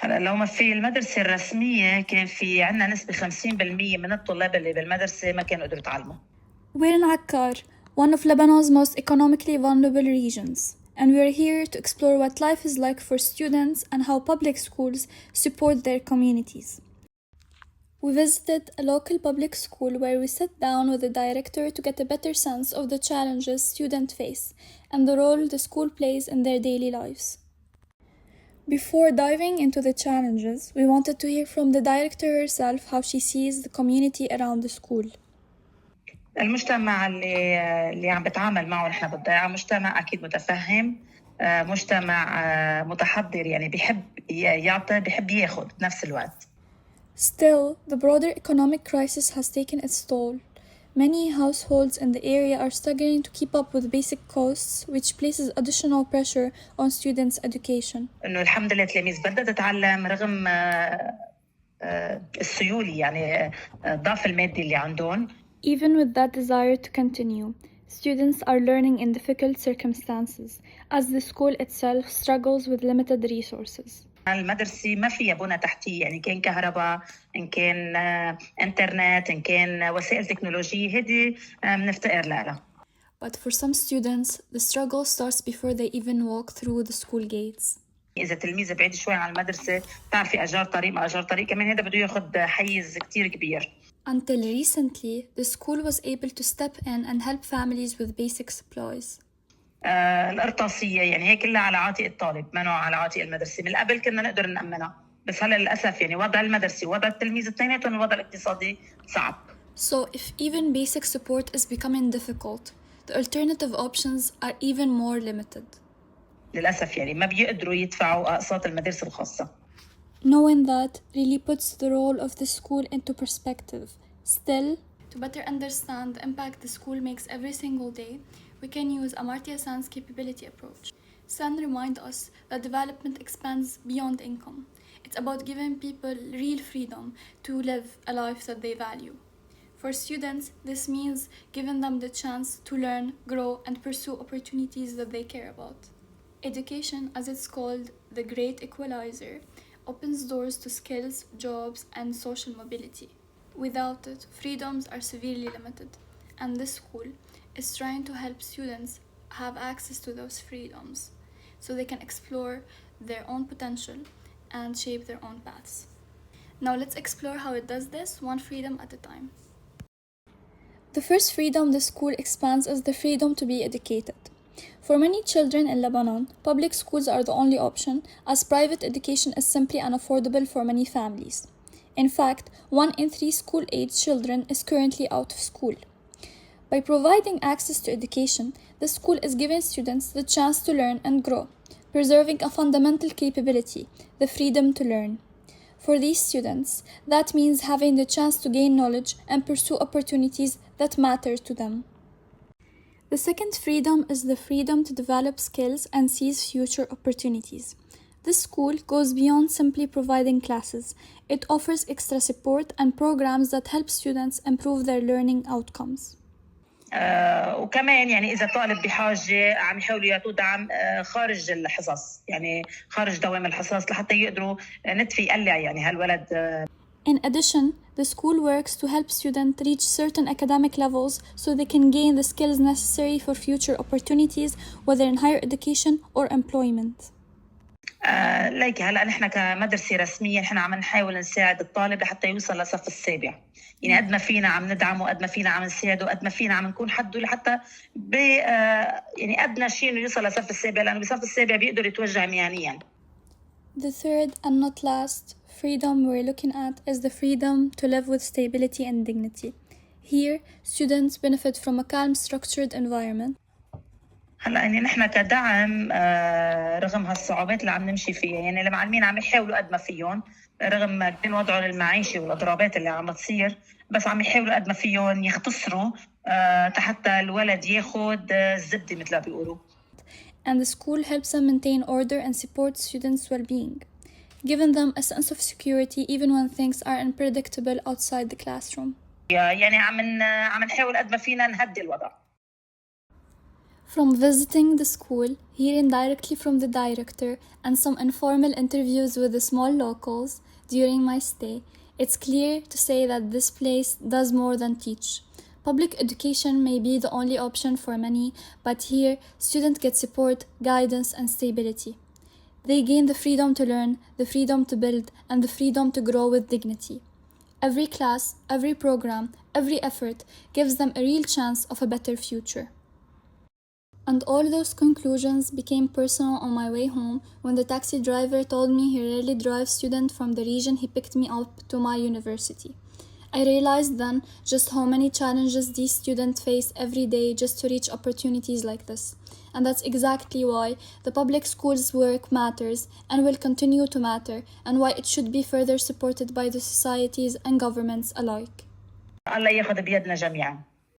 هلا لو ما في المدرسة الرسمية كان في عنا نسبة 50% من الطلاب اللي بالمدرسة ما كانوا قدروا يتعلموا. We're in Akkar, one of Lebanon's most economically vulnerable regions, and we're here to explore what life is like for students and how public schools support their communities. We visited a local public school where we sat down with the director to get a better sense of the challenges students face and the role the school plays in their daily lives. Before diving into the challenges, we wanted to hear from the director herself how she sees the community around the school. المجتمع اللي عم بتعامل معه نحن بالضيعة مجتمع أكيد متفهم، مجتمع متحضر، يعني بيحب يعطي بيحب ياخد بنفس الوقت. Still, the broader economic crisis has taken its toll. Many households in the area are struggling to keep up with basic costs, which places additional pressure on students' education. إنه الحمد لله التلاميذ بدها تتعلم رغم السيولة، يعني الضعف المادي اللي عندهم. Even with that desire to continue, students are learning in difficult circumstances, as the school itself struggles with limited resources. المدرسة ما فيها بنى تحتية، يعني كان كهرباء، إن كان إنترنت، إن كان وسائل تكنولوجية، هذه بنفتقر لها. But for some students, the struggle starts before they even walk through the school gates. إذا تلميذ بعيد شوي عن المدرسة، بتعرفي أجار طريق ما أجار طريق، كمان هذا بده ياخد حيز كتير كبير. Until recently, the school was able to step in and help families with basic supplies. القرطاسية يعني هي كلها على عاتق الطالب، ما نوع على عاتق المدرسة. من قبل كنا نقدر نأمنها، بس هلا للأسف يعني وضع المدرسة ووضع التلميذ اثنيناتهم الوضع الاقتصادي صعب. So if even basic support is becoming difficult, the alternative options are even more limited. للأسف يعني ما بيقدروا يدفعوا أقساط المدارس الخاصة. Knowing that really puts the role of the school into perspective. Still, to better understand the impact the school makes every single day, we can use Amartya Sen's capability approach. Sen reminds us that development expands beyond income. It's about giving people real freedom to live a life that they value. For students, this means giving them the chance to learn, grow, and pursue opportunities that they care about. Education, as it's called, the great equalizer, opens doors to skills, jobs, and social mobility. Without it, freedoms are severely limited, and this school is trying to help students have access to those freedoms so they can explore their own potential and shape their own paths. Now let's explore how it does this one freedom at a time. The first freedom the school expands is the freedom to be educated. For many children in Lebanon, public schools are the only option, as private education is simply unaffordable for many families. In fact, 1 in 3 school-age children is currently out of school. By providing access to education, the school is giving students the chance to learn and grow, preserving a fundamental capability, the freedom to learn. For these students, that means having the chance to gain knowledge and pursue opportunities that matter to them. The second freedom is the freedom to develop skills and seize future opportunities. This school goes beyond simply providing classes. It offers extra support and programs that help students improve their learning outcomes. وكمان يعني إذا طالب بحاجة عم يحاولوا يعطوه دعم خارج الحصص، يعني خارج دوام الحصص لحتى يقدروا ندفي يقلع يعني هالولد. In addition, the school works to help students reach certain academic levels so they can gain the skills necessary for future opportunities, whether in higher education or employment. ليك هلا نحن كمدرسة رسمية نحن عم نحاول نساعد الطالب لحتى يوصل لصف السابع، يعني قد ما فينا عم ندعمه، قد ما فينا عم نساعده، قد ما فينا عم نكون حده لحتى يعني أدنى شيء إنه يوصل لصف السابع، لأنه بصف السابع بيقدر يتوجه مهنيا. The third and not last freedom we're looking at is the freedom to live with stability and dignity. Here, students benefit from a calm, structured environment. هلا يعني نحن كدعم رغم هالصعوبات اللي عم نمشي فيها، يعني المعلمين عم يحاولوا قد ما فيهم رغم بين وضعهم المعيشي والاضرابات اللي عم تصير، بس عم يحاولوا قد ما فيهم يختصروا حتى الولد ياخد الزبده مثل ما بيقولوا. And the school helps them maintain order and support students' well-being, giving them a sense of security even when things are unpredictable outside the classroom. يعني عم نحاول قد ما فينا نهدي الوضع. From visiting the school, hearing directly from the director, and some informal interviews with the small locals during my stay, it's clear to say that this place does more than teach. Public education may be the only option for many, but here students get support, guidance, and stability. They gain the freedom to learn, the freedom to build, and the freedom to grow with dignity. Every class, every program, every effort gives them a real chance of a better future. And all those conclusions became personal on my way home when the taxi driver told me he rarely drives students from the region he picked me up to my university. I realized then just how many challenges these students face every day just to reach opportunities like this. And that's exactly why the public schools work matters and will continue to matter, and why it should be further supported by the societies and governments alike. الله ياخذ بيدنا جميعا.